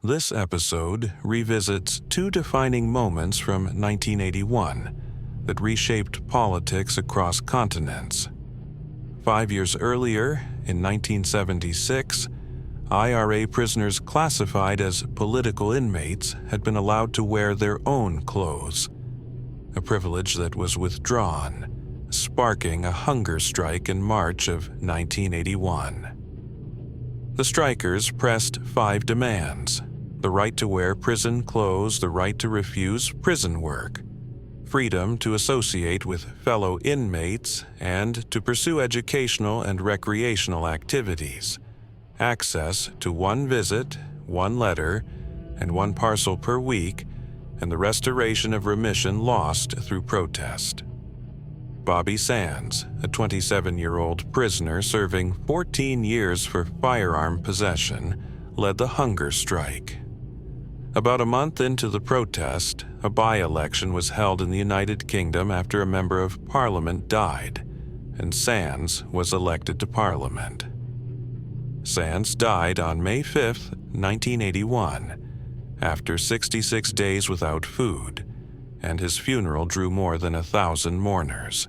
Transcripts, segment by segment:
This episode revisits two defining moments from 1981 that reshaped politics across continents. 5 years earlier, in 1976, IRA prisoners classified as political inmates had been allowed to wear their own clothes, a privilege that was withdrawn, sparking a hunger strike in March of 1981. The strikers pressed 5 demands: the right to wear prison clothes, the right to refuse prison work, freedom to associate with fellow inmates and to pursue educational and recreational activities, access to 1 visit, 1 letter, and 1 parcel per week, and the restoration of remission lost through protest. Bobby Sands, a 27-year-old prisoner serving 14 years for firearm possession, led the hunger strike. About a month into the protest, a by-election was held in the United Kingdom after a member of Parliament died, and Sands was elected to Parliament. Sands died on May 5, 1981, after 66 days without food, and his funeral drew more than 1,000 mourners.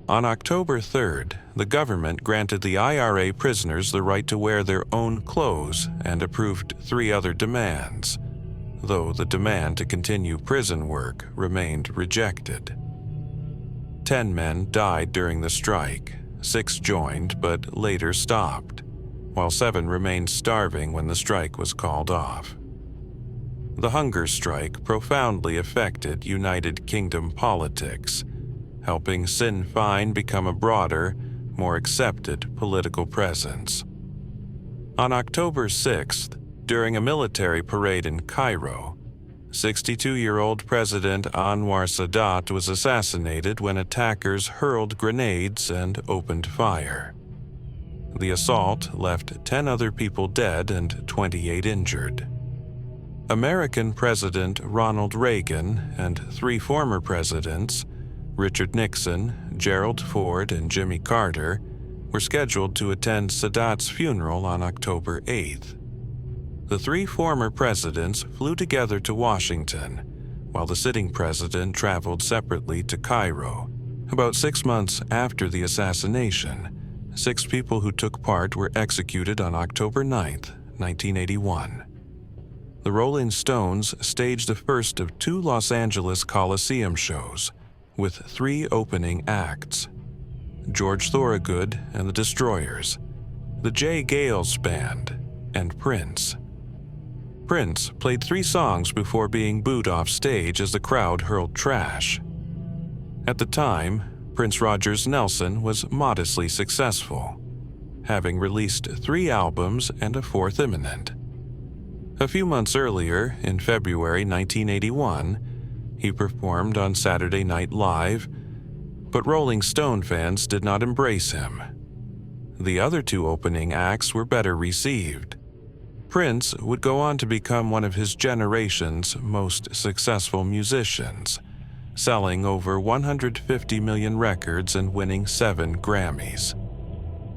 On October 3rd, the government granted the IRA prisoners the right to wear their own clothes and approved 3 other demands, though the demand to continue prison work remained rejected. 10 men died during the strike, 6 joined but later stopped, while 7 remained starving when the strike was called off. The hunger strike profoundly affected United Kingdom politics, helping Sinn Féin become a broader, more accepted political presence. On October 6th, during a military parade in Cairo, 62-year-old President Anwar Sadat was assassinated when attackers hurled grenades and opened fire. The assault left 10 other people dead and 28 injured. American President Ronald Reagan and 3 former presidents, Richard Nixon, Gerald Ford, and Jimmy Carter, were scheduled to attend Sadat's funeral on October 8th. The 3 former presidents flew together to Washington, while the sitting president traveled separately to Cairo. About 6 months after the assassination, 6 people who took part were executed on October 9th, 1981. The Rolling Stones staged the first of 2 Los Angeles Coliseum shows, with 3 opening acts: George Thorogood and the Destroyers, the Jay Gales Band, and Prince. Prince played 3 songs before being booed off stage as the crowd hurled trash. At the time, Prince Rogers Nelson was modestly successful, having released 3 albums and a 4th imminent. A few months earlier, in February 1981, he performed on Saturday Night Live, but Rolling Stone fans did not embrace him. The other 2 opening acts were better received. Prince would go on to become one of his generation's most successful musicians, selling over 150 million records and winning 7 Grammys.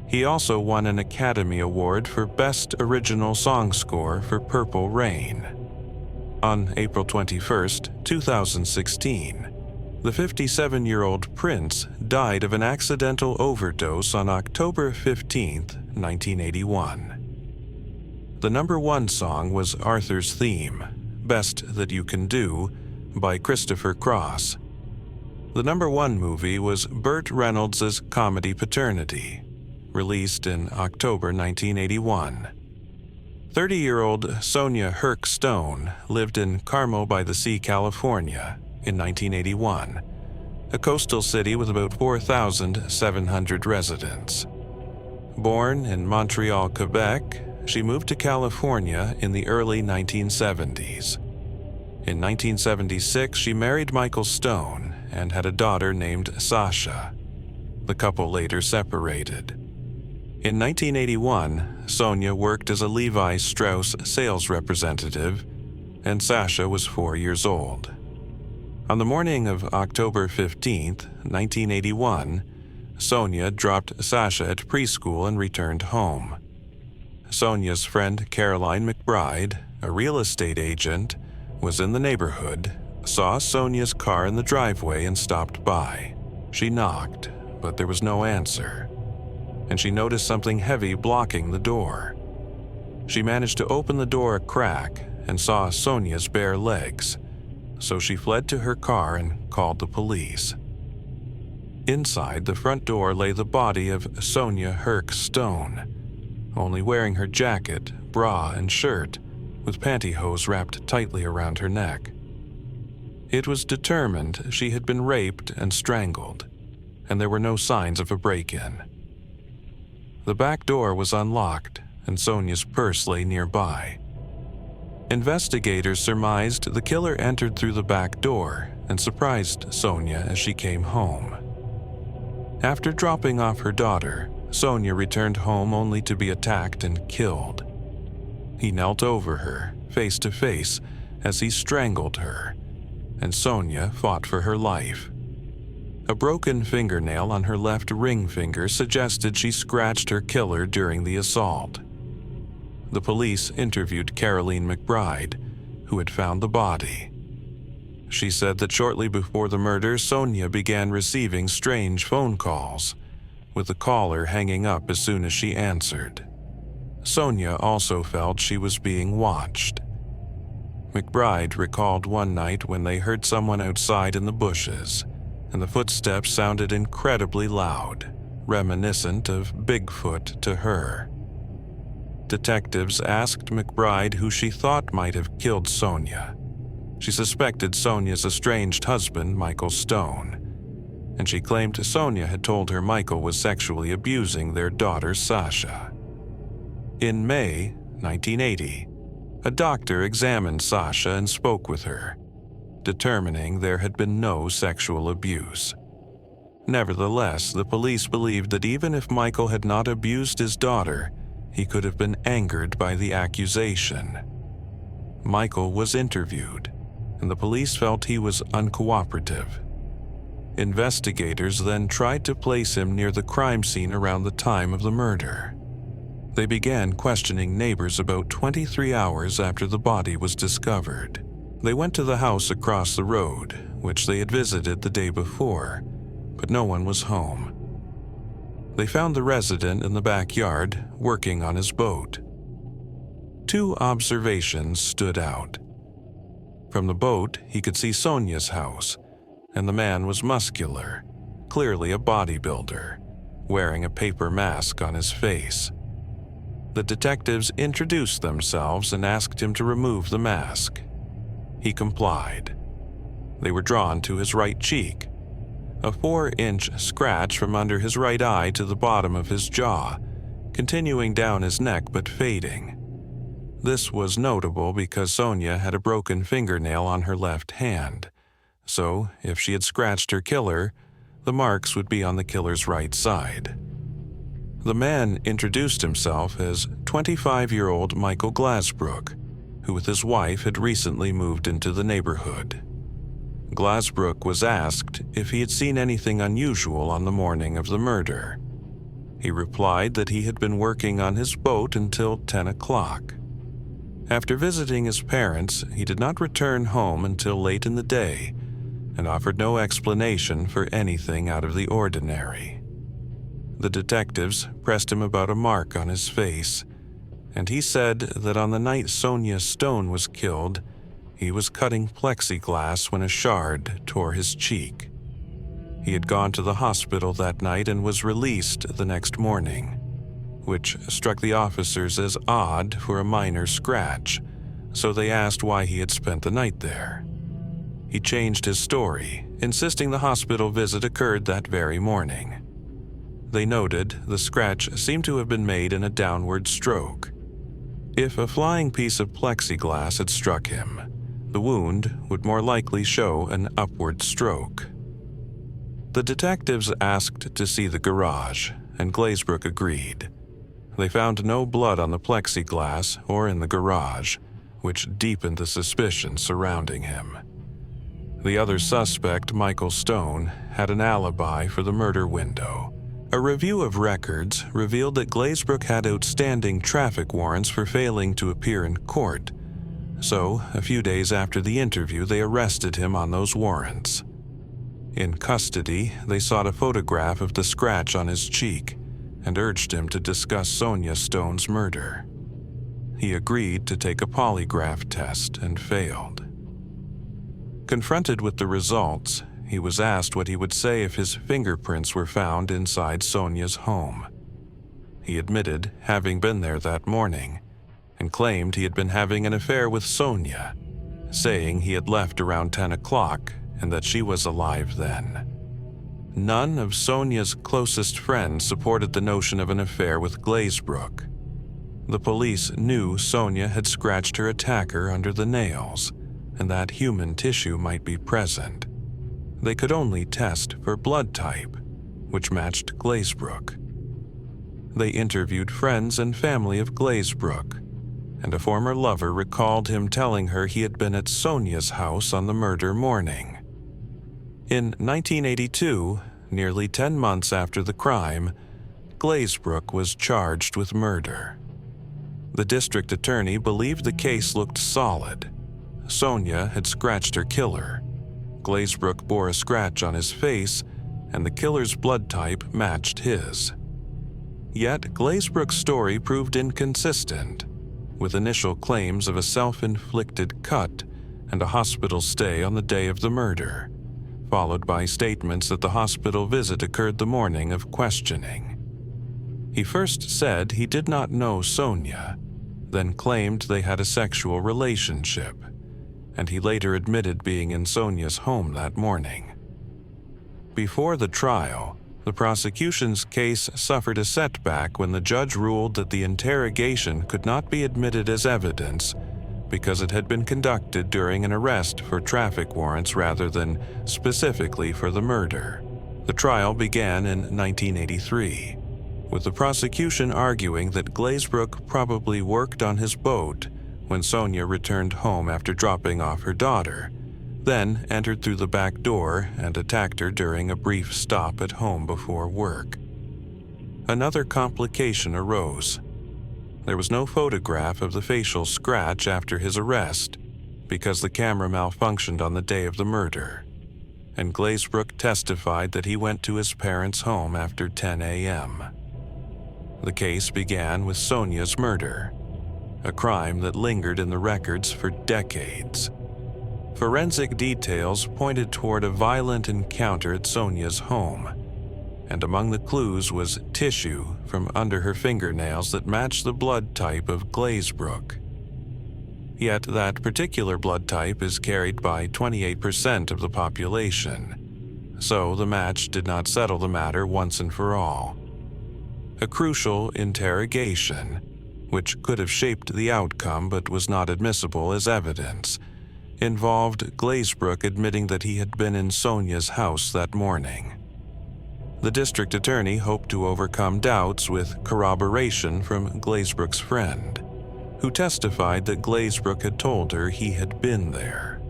He also won an Academy Award for Best Original Song Score for Purple Rain. On April 21, 2016, the 57-year-old Prince died of an accidental overdose on October 15, 1981. The number 1 song was Arthur's Theme, Best That You Can Do, by Christopher Cross. The number 1 movie was Burt Reynolds' comedy Paternity, released in October 1981. 30-year-old Sonia Herc Stone lived in Carmel-by-the-Sea, California, in 1981, a coastal city with about 4,700 residents. Born in Montreal, Quebec, she moved to California in the early 1970s. In 1976, she married Michael Stone and had a daughter named Sasha. The couple later separated. In 1981, Sonia worked as a Levi Strauss sales representative, and Sasha was 4 years old. On the morning of October 15, 1981, Sonia dropped Sasha at preschool and returned home. Sonia's friend Caroline McBride, a real estate agent, was in the neighborhood, saw Sonia's car in the driveway and stopped by. She knocked, but there was no answer, and she noticed something heavy blocking the door. She managed to open the door a crack and saw Sonia's bare legs, so she fled to her car and called the police. Inside the front door lay the body of Sonia Herc Stone, only wearing her jacket, bra, and shirt, with pantyhose wrapped tightly around her neck. It was determined she had been raped and strangled, and there were no signs of a break-in. The back door was unlocked, and Sonia's purse lay nearby. Investigators surmised the killer entered through the back door and surprised Sonia as she came home. After dropping off her daughter, Sonia returned home only to be attacked and killed. He knelt over her, face to face, as he strangled her, and Sonia fought for her life. A broken fingernail on her left ring finger suggested she scratched her killer during the assault. The police interviewed Caroline McBride, who had found the body. She said that shortly before the murder, Sonia began receiving strange phone calls, with the caller hanging up as soon as she answered. Sonia also felt she was being watched. McBride recalled one night when they heard someone outside in the bushes, and the footsteps sounded incredibly loud, reminiscent of Bigfoot to her. Detectives asked McBride who she thought might have killed Sonia. She suspected Sonia's estranged husband, Michael Stone, and she claimed Sonia had told her Michael was sexually abusing their daughter, Sasha. In May 1980, a doctor examined Sasha and spoke with her, determining there had been no sexual abuse. Nevertheless, the police believed that even if Michael had not abused his daughter, he could have been angered by the accusation. Michael was interviewed, and the police felt he was uncooperative. Investigators then tried to place him near the crime scene around the time of the murder. They began questioning neighbors about 23 hours after the body was discovered. They went to the house across the road, which they had visited the day before, but no one was home. They found the resident in the backyard working on his boat. Two observations stood out. From the boat, he could see Sonia's house, and the man was muscular, clearly a bodybuilder, wearing a paper mask on his face. The detectives introduced themselves and asked him to remove the mask. He complied. They were drawn to his right cheek, a 4-inch scratch from under his right eye to the bottom of his jaw, continuing down his neck but fading. This was notable because Sonia had a broken fingernail on her left hand, so if she had scratched her killer, the marks would be on the killer's right side. The man introduced himself as 25-year-old Michael Glasbrook, who with his wife had recently moved into the neighborhood. Glasbrook was asked if he had seen anything unusual on the morning of the murder. He replied that he had been working on his boat until 10 o'clock. After visiting his parents, he did not return home until late in the day and offered no explanation for anything out of the ordinary. The detectives pressed him about a mark on his face, and he said that on the night Sonia Stone was killed, he was cutting plexiglass when a shard tore his cheek. He had gone to the hospital that night and was released the next morning, which struck the officers as odd for a minor scratch, so they asked why he had spent the night there. He changed his story, insisting the hospital visit occurred that very morning. They noted the scratch seemed to have been made in a downward stroke. If a flying piece of plexiglass had struck him, the wound would more likely show an upward stroke. The detectives asked to see the garage, and Glasbrook agreed. They found no blood on the plexiglass or in the garage, which deepened the suspicion surrounding him. The other suspect, Michael Stone, had an alibi for the murder window. A review of records revealed that Glasbrook had outstanding traffic warrants for failing to appear in court, So, a few days after the interview, they arrested him on those warrants. In custody, they sought a photograph of the scratch on his cheek and urged him to discuss Sonia Stone's murder. He agreed to take a polygraph test and failed. Confronted with the results, he was asked what he would say if his fingerprints were found inside Sonia's home. He admitted having been there that morning and claimed he had been having an affair with Sonia, saying he had left around 10 o'clock and that she was alive then. None of Sonia's closest friends supported the notion of an affair with Glazebrook. The police knew Sonia had scratched her attacker under the nails and that human tissue might be present. They could only test for blood type, which matched Glazebrook. They interviewed friends and family of Glazebrook, and a former lover recalled him telling her he had been at Sonia's house on the murder morning. In 1982, nearly 10 months after the crime, Glazebrook was charged with murder. The district attorney believed the case looked solid. Sonia had scratched her killer. Glazebrook bore a scratch on his face, and the killer's blood type matched his. Yet Glazebrook's story proved inconsistent, with initial claims of a self-inflicted cut and a hospital stay on the day of the murder, followed by statements that the hospital visit occurred the morning of questioning. He first said he did not know Sonia, then claimed they had a sexual relationship, and he later admitted being in Sonia's home that morning. Before the trial, the prosecution's case suffered a setback when the judge ruled that the interrogation could not be admitted as evidence because it had been conducted during an arrest for traffic warrants rather than specifically for the murder. The trial began in 1983, with the prosecution arguing that Glazebrook probably worked on his boat when Sonia returned home after dropping off her daughter, then entered through the back door and attacked her during a brief stop at home before work. Another complication arose. There was no photograph of the facial scratch after his arrest because the camera malfunctioned on the day of the murder, and Glazebrook testified that he went to his parents' home after 10 a.m. The case began with Sonia's murder, a crime that lingered in the records for decades. Forensic details pointed toward a violent encounter at Sonia's home, and among the clues was tissue from under her fingernails that matched the blood type of Glazebrook. Yet that particular blood type is carried by 28% of the population, so the match did not settle the matter once and for all. A crucial interrogation, which could have shaped the outcome but was not admissible as evidence, involved Glazebrook admitting that he had been in Sonia's house that morning. The district attorney hoped to overcome doubts with corroboration from Glazebrook's friend, who testified that Glazebrook had told her he had been there.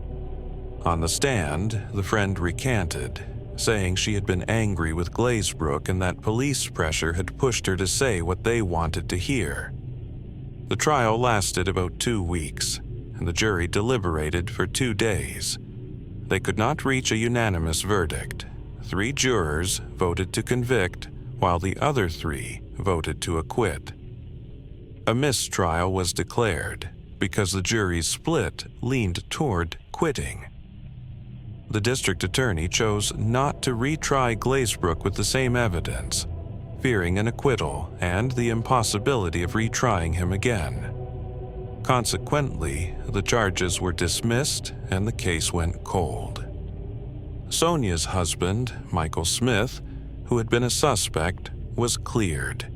On the stand, the friend recanted, saying she had been angry with Glazebrook and that police pressure had pushed her to say what they wanted to hear. The trial lasted about 2 weeks, and the jury deliberated for 2 days. They could not reach a unanimous verdict. 3 jurors voted to convict, while the other 3 voted to acquit. A mistrial was declared because the jury's split leaned toward quitting. The district attorney chose not to retry Glazebrook with the same evidence, fearing an acquittal and the impossibility of retrying him again. Consequently, the charges were dismissed and the case went cold. Sonia's husband, Michael Smith, who had been a suspect, was cleared.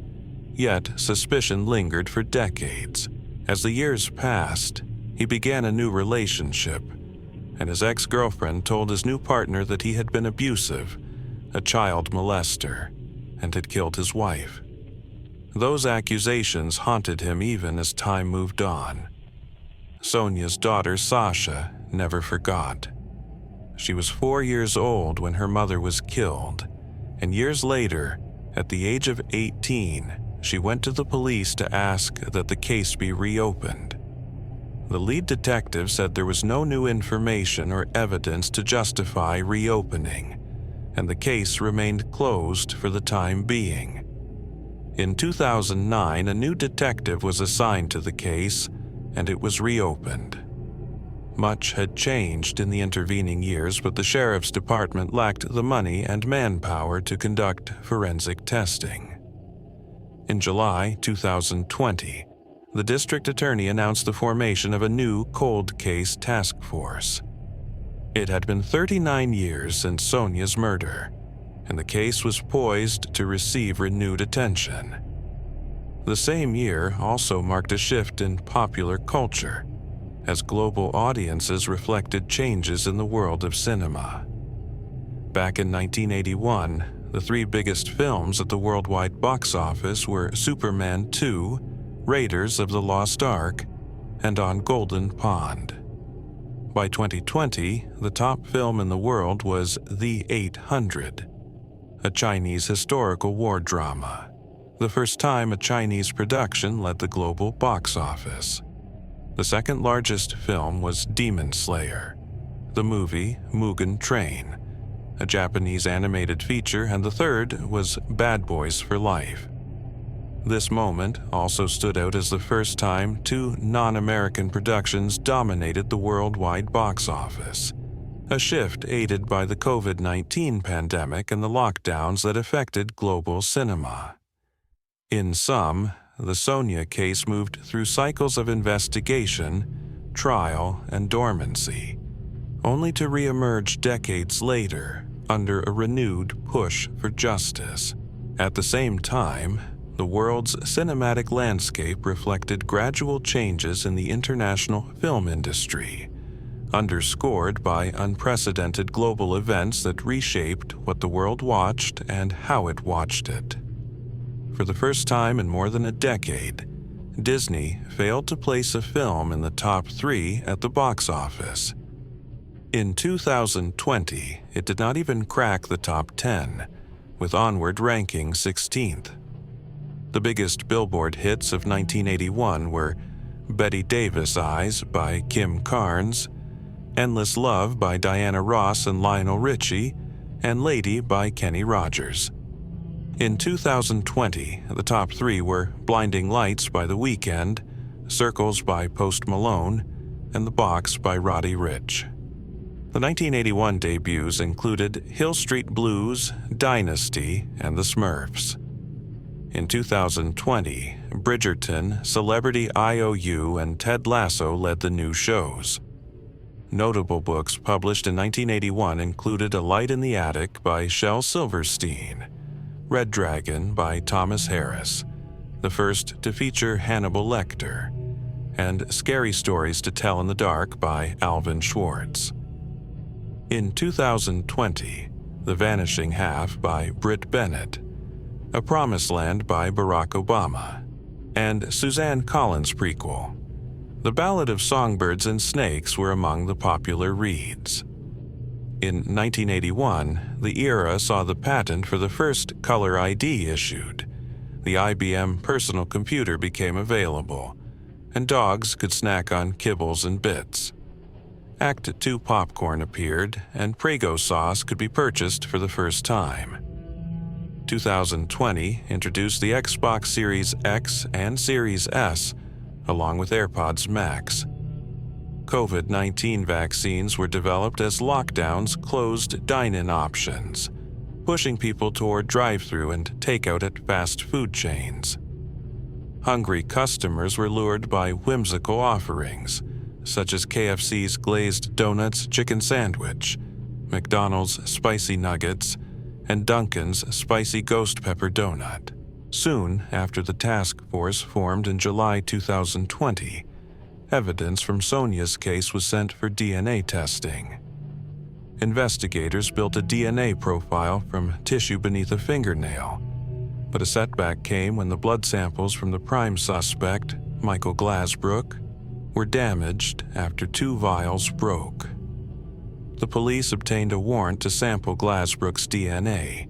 Yet suspicion lingered for decades. As the years passed, he began a new relationship, and his ex-girlfriend told his new partner that he had been abusive, a child molester, and had killed his wife. Those accusations haunted him even as time moved on. Sonia's daughter, Sasha, never forgot. She was 4 years old when her mother was killed, and years later, at the age of 18, she went to the police to ask that the case be reopened. the lead detective said there was no new information or evidence to justify reopening, and the case remained closed for the time being. In 2009, a new detective was assigned to the case, and it was reopened. Much had changed in the intervening years, but the sheriff's department lacked the money and manpower to conduct forensic testing. In July 2020, the district attorney announced the formation of a new cold case task force. It had been 39 years since Sonia's murder, and the case was poised to receive renewed attention. The same year also marked a shift in popular culture, as global audiences reflected changes in the world of cinema. Back in 1981, the three biggest films at the worldwide box office were Superman 2, Raiders of the Lost Ark, and On Golden Pond. By 2020, the top film in the world was The 800, a Chinese historical war drama, the first time a Chinese production led the global box office. The second largest film was Demon Slayer, the movie Mugen Train, a Japanese animated feature, and the third was Bad Boys for Life. This moment also stood out as the first time two non-American productions dominated the worldwide box office, a shift aided by the COVID-19 pandemic and the lockdowns that affected global cinema. In sum, the Sonia case moved through cycles of investigation, trial, and dormancy, only to re-emerge decades later under a renewed push for justice. At the same time, the world's cinematic landscape reflected gradual changes in the international film industry, underscored by unprecedented global events that reshaped what the world watched and how it watched it. For the first time in more than a decade, Disney failed to place a film in the top 3 at the box office. In 2020, it did not even crack the top 10, with Onward ranking 16th. The biggest Billboard hits of 1981 were Betty Davis Eyes by Kim Carnes, Endless Love by Diana Ross and Lionel Richie, and Lady by Kenny Rogers. In 2020, the top 3 were Blinding Lights by The Weeknd, Circles by Post Malone, and The Box by Roddy Ricch. The 1981 debuts included Hill Street Blues, Dynasty, and The Smurfs. In 2020, Bridgerton, Celebrity IOU, and Ted Lasso led the new shows. Notable books published in 1981 included A Light in the Attic by Shel Silverstein, Red Dragon by Thomas Harris, the first to feature Hannibal Lecter, and Scary Stories to Tell in the Dark by Alvin Schwartz. In 2020, The Vanishing Half by Britt Bennett, A Promised Land by Barack Obama, and Suzanne Collins' prequel, The Ballad of Songbirds and Snakes were among the popular reads. In 1981, the era saw the patent for the first color ID issued. The IBM personal computer became available, and dogs could snack on kibbles and bits. Act 2 popcorn appeared, and Prego sauce could be purchased for the first time. 2020 introduced the Xbox Series X and Series S, along with AirPods Max. COVID-19 vaccines were developed as lockdowns closed dine-in options, pushing people toward drive-through and takeout at fast food chains. Hungry customers were lured by whimsical offerings, such as KFC's glazed donuts chicken sandwich, McDonald's spicy nuggets, and Dunkin's spicy ghost pepper donut. Soon after the task force formed in July 2020, evidence from Sonia's case was sent for DNA testing. Investigators built a DNA profile from tissue beneath a fingernail, but a setback came when the blood samples from the prime suspect, Michael Glasbrook, were damaged after 2 vials broke. The police obtained a warrant to sample Glasbrook's DNA.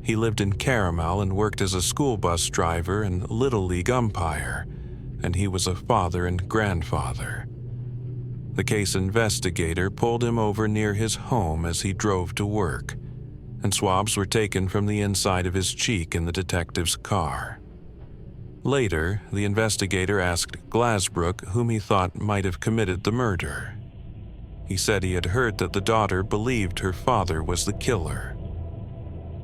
He lived in Caramel and worked as a school bus driver and Little League umpire, and he was a father and grandfather. The case investigator pulled him over near his home as he drove to work, and swabs were taken from the inside of his cheek in the detective's car. Later, the investigator asked Glasbrook whom he thought might have committed the murder. He said he had heard that the daughter believed her father was the killer.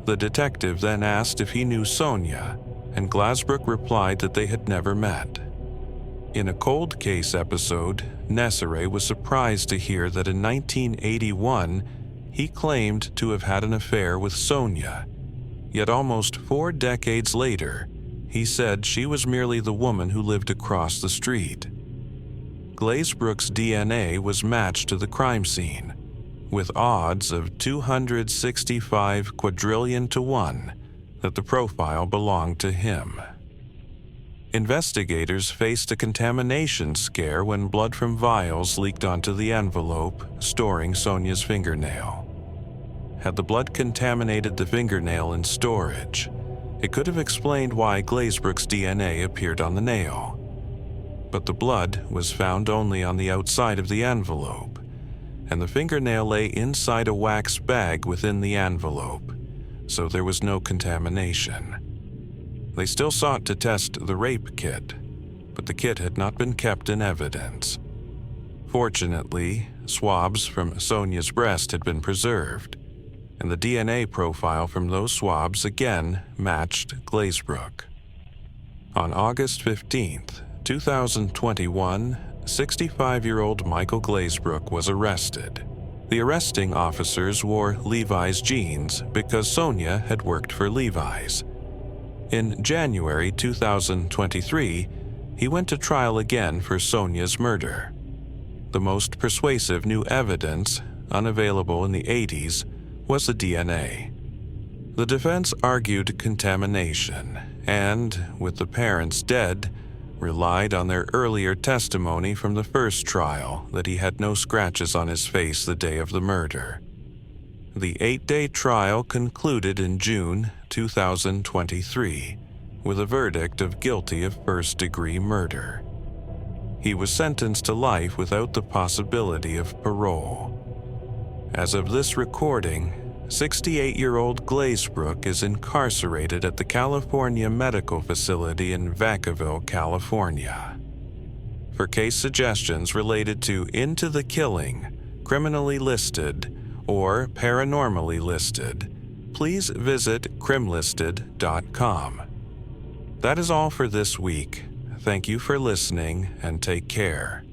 The detective then asked if he knew Sonia, and Glasbrook replied that they had never met. In a cold case episode, Nessere was surprised to hear that in 1981, he claimed to have had an affair with Sonia. Yet almost 4 decades later, he said she was merely the woman who lived across the street. Glazebrook's DNA was matched to the crime scene, with odds of 265 quadrillion to 1 that the profile belonged to him. Investigators faced a contamination scare when blood from vials leaked onto the envelope storing Sonia's fingernail. Had the blood contaminated the fingernail in storage, it could have explained why Glazebrook's DNA appeared on the nail. But the blood was found only on the outside of the envelope, and the fingernail lay inside a wax bag within the envelope, so there was no contamination. They still sought to test the rape kit, but the kit had not been kept in evidence. Fortunately, swabs from Sonia's breast had been preserved, and the DNA profile from those swabs again matched Glazebrook. On August 15, 2021, 65-year-old Michael Glazebrook was arrested. The arresting officers wore Levi's jeans because Sonia had worked for Levi's. In January 2023, he went to trial again for Sonia's murder. The most persuasive new evidence, unavailable in the 80s, was the DNA. The defense argued contamination and, with the parents dead, relied on their earlier testimony from the first trial that he had no scratches on his face the day of the murder. The 8-day trial concluded in June 2023 with a verdict of guilty of first-degree murder. He was sentenced to life without the possibility of parole. As of this recording, 68-year-old Glazebrook is incarcerated at the California Medical Facility in Vacaville, California. For case suggestions related to Into the Killing, Criminally Listed, or Paranormally Listed, please visit crimlisted.com. That is all for this week. Thank you for listening and take care.